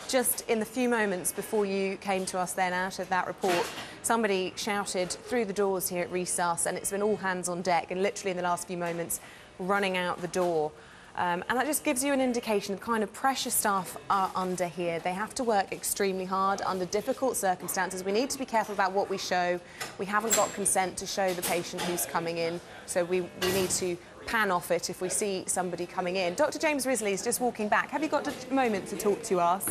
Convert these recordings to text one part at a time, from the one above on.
just in the few moments before you came to us then out of that report, somebody shouted through the doors here at Resus, and it's been all hands on deck, and literally in the last few moments running out the door. And that just gives you an indication of the kind of pressure staff are under here. They have to work extremely hard under difficult circumstances. We need to be careful about what we show. We haven't got consent to show the patient who's coming in, so we need to pan off it if we see somebody coming in. Dr. James Risley is just walking back. Have you got a moment to talk to us?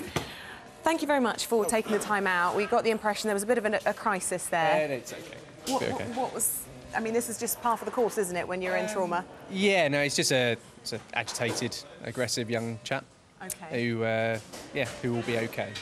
Thank you very much for taking the time out. We got the impression there was a bit of a crisis there. It's okay. What was... I mean, this is just part of the course, isn't it, when you're in trauma? Yeah, no, it's just an agitated, aggressive young chap. Okay. Who will be okay.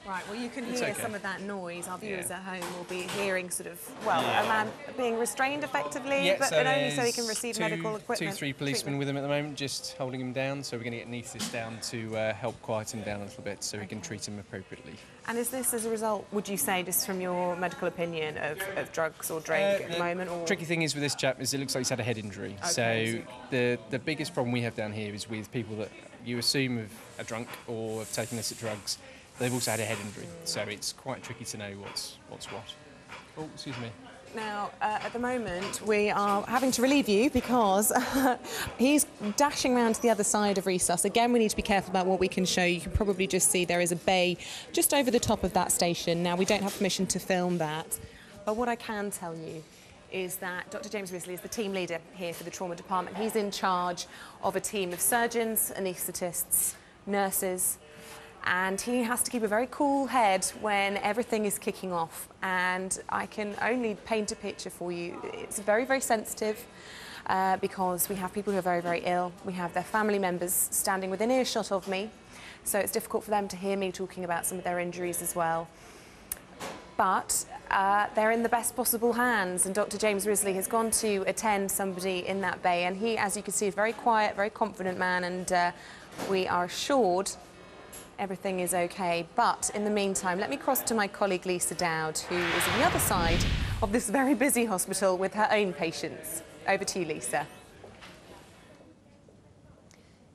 Right, well, you can hear some of that noise. Our viewers at home will be hearing sort of, well, a man being restrained effectively, but only so he can receive medical equipment. 3 policemen with him at the moment, just holding him down. So we're going to get anaesthetist down to help quiet him down a little bit so we can treat him appropriately. And is this as a result, would you say, just from your medical opinion, of drugs or drink at the moment? Or? Tricky thing is with this chap is it looks like he's had a head injury. Okay. So the biggest problem we have down here is with people that you assume are drunk or have taken illicit drugs. They've also had a head injury, so it's quite tricky to know what's what. Oh, excuse me. Now, at the moment, we are having to relieve you because he's dashing around to the other side of Resus. Again, we need to be careful about what we can show. You can probably just see there is a bay just over the top of that station. Now, we don't have permission to film that, but what I can tell you is that Dr. James Risley is the team leader here for the trauma department. He's in charge of a team of surgeons, anaesthetists, nurses, and he has to keep a very cool head when everything is kicking off. And I can only paint a picture for you. It's very, very sensitive because we have people who are very, very ill. We have their family members standing within earshot of me. So it's difficult for them to hear me talking about some of their injuries as well. But they're in the best possible hands, and Dr. James Risley has gone to attend somebody in that bay, and he, as you can see, is a very quiet, very confident man, and we are assured everything is okay. But in the meantime, let me cross to my colleague Lisa Dowd, who is on the other side of this very busy hospital with her own patients. Over to you, Lisa.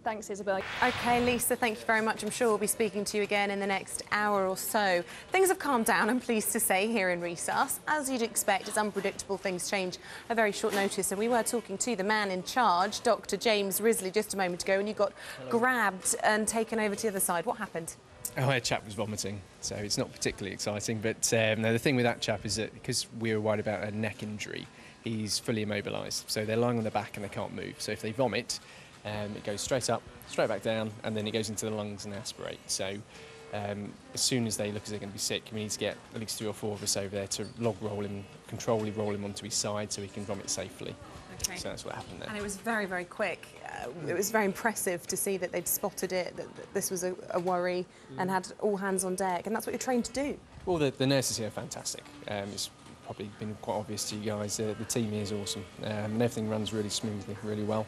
Thanks, Isabel. OK, Lisa, thank you very much. I'm sure we'll be speaking to you again in the next hour or so. Things have calmed down, I'm pleased to say, here in Resus. As you'd expect, it's unpredictable, things change at very short notice. And we were talking to the man in charge, Dr. James Risley, just a moment ago, and you got grabbed and taken over to the other side. What happened? Oh, a chap was vomiting, so it's not particularly exciting. But no, the thing with that chap is that because we were worried about a neck injury, he's fully immobilised. So they're lying on their back and they can't move. So if they vomit, it goes straight up, straight back down, and then it goes into the lungs and aspirate. So as soon as they look as they're going to be sick, we need to get at least 3 or 4 of us over there to log roll him, controlly roll him onto his side so he can vomit safely. Okay. So that's what happened there. And it was very, very quick. It was very impressive to see that they'd spotted it, that this was a worry, and had all hands on deck, and that's what you're trained to do. Well, the nurses here are fantastic. It's probably been quite obvious to you guys. The team here is awesome, and everything runs really smoothly, really well.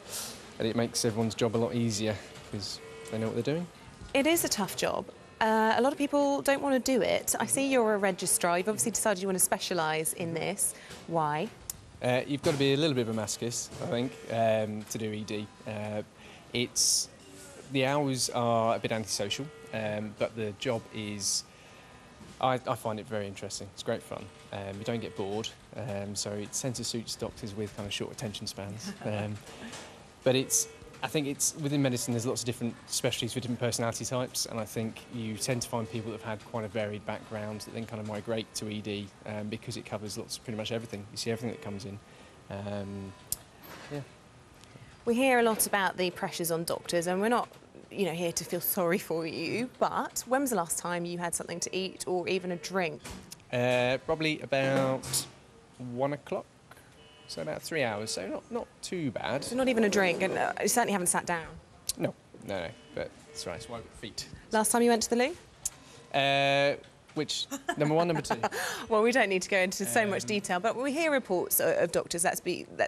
And it makes everyone's job a lot easier because they know what they're doing. It is a tough job. A lot of people don't want to do it. I see you're a registrar. You've obviously decided you want to specialise in this. Why? You've got to be a little bit of a masochist, I think, to do ED. The hours are a bit antisocial, but the job is... I find it very interesting. It's great fun. You don't get bored, so it tends to suit doctors with kind of short attention spans. But I think it's within medicine. There's lots of different specialties for different personality types, and I think you tend to find people that have had quite a varied background that then kind of migrate to ED because it covers pretty much everything. You see everything that comes in. Yeah. We hear a lot about the pressures on doctors, and we're not, here to feel sorry for you. But when was the last time you had something to eat or even a drink? Probably about 1 o'clock. So about 3 hours, so not too bad. So not even a drink, and you certainly haven't sat down? No, but that's right, it's why we've got feet. Last time you went to the loo? Which, number 1, number 2? Well, we don't need to go into so much detail, but we hear reports of doctors. Let's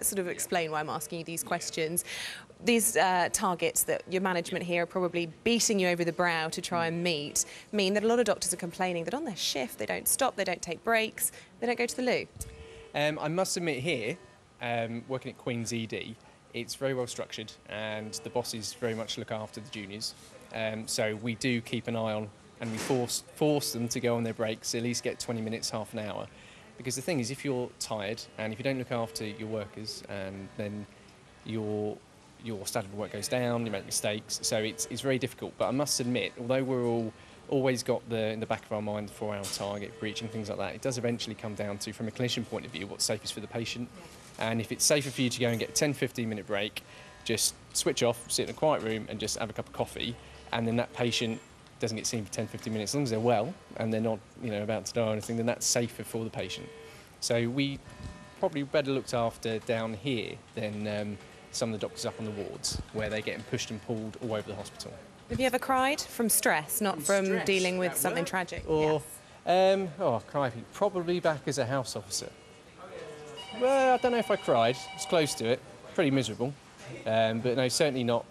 sort of explain why I'm asking you these questions. These targets that your management here are probably beating you over the brow to try and meet mean that a lot of doctors are complaining that on their shift they don't stop, they don't take breaks, they don't go to the loo. I must admit here, working at Queen's ED, it's very well structured and the bosses very much look after the juniors. So we do keep an eye on, and we force them to go on their breaks, at least get 20 minutes, half an hour. Because the thing is, if you're tired and if you don't look after your workers, and then your standard of work goes down, you make mistakes, so it's very difficult. But I must admit, although we're always got in the back of our mind the 4-hour target, breach and things like that, it does eventually come down to, from a clinician point of view, what's safest for the patient. And if it's safer for you to go and get a 10-15 minute break, just switch off, sit in a quiet room and just have a cup of coffee, and then that patient doesn't get seen for 10-15 minutes, as long as they're well and they're not about to die or anything, then that's safer for the patient. So we probably better looked after down here than some of the doctors up on the wards, where they're getting pushed and pulled all over the hospital. Have you ever cried from stress, not from stress dealing with something tragic? Or, crikey, probably back as a house officer. Well, I don't know if I cried. It's close to it. Pretty miserable. But no, certainly not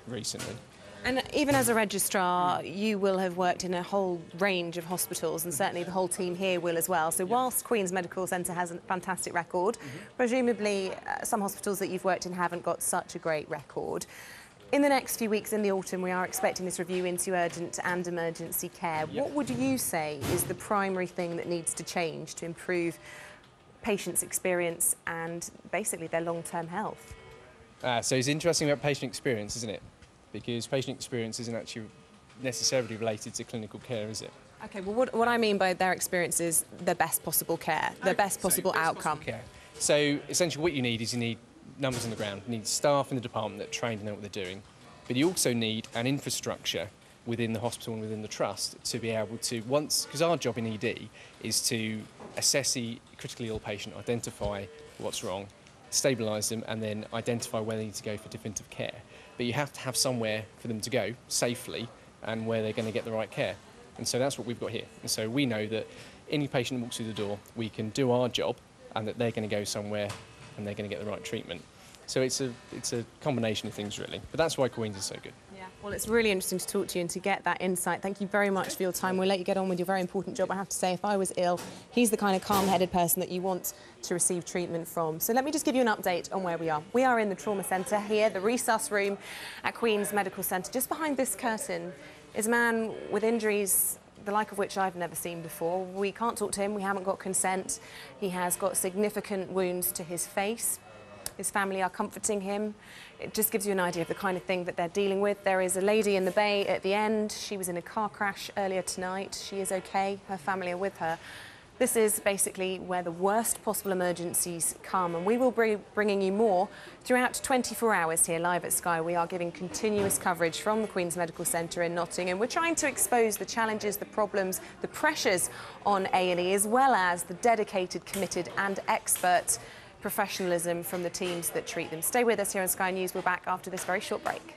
recently. And even as a registrar, you will have worked in a whole range of hospitals, and certainly the whole team here will as well. So whilst Queen's Medical Centre has a fantastic record, presumably some hospitals that you've worked in haven't got such a great record. In the next few weeks in the autumn, we are expecting this review into urgent and emergency care. Yep. What would you say is the primary thing that needs to change to improve patients' experience and basically their long-term health? So it's interesting about patient experience, isn't it? Because patient experience isn't actually necessarily related to clinical care, is it? OK, well, what I mean by their experience is the best possible care, the best possible outcome. Care. So essentially what you need is numbers on the ground. You need staff in the department that are trained and know what they're doing. But you also need an infrastructure within the hospital and within the trust to be able to, because our job in ED is to assess the critically ill patient, identify what's wrong, stabilise them, and then identify where they need to go for definitive care. But you have to have somewhere for them to go safely and where they're going to get the right care. And so that's what we've got here. And so we know that any patient that walks through the door, we can do our job and that they're going to go somewhere and they're going to get the right treatment. So it's a combination of things, really. But that's why Queen's is so good. Yeah, well, it's really interesting to talk to you and to get that insight. Thank you very much for your time. We'll let you get on with your very important job. I have to say, if I was ill, he's the kind of calm-headed person that you want to receive treatment from. So let me just give you an update on where we are. We are in the trauma centre here, the resus room at Queen's Medical Centre. Just behind this curtain is a man with injuries the like of which I've never seen before. We can't talk to him, we haven't got consent. He has got significant wounds to his face. His family are comforting him. It just gives you an idea of the kind of thing that they're dealing with. There is a lady in the bay at the end. She was in a car crash earlier tonight. She is okay. Her family are with her. This is basically where the worst possible emergencies come, and we will be bringing you more throughout 24 hours here live at Sky. We are giving continuous coverage from the Queen's Medical Centre in Nottingham. We're trying to expose the challenges, the problems, the pressures on A&E, as well as the dedicated, committed and expert professionalism from the teams that treat them. Stay with us here on Sky News. We're back after this very short break.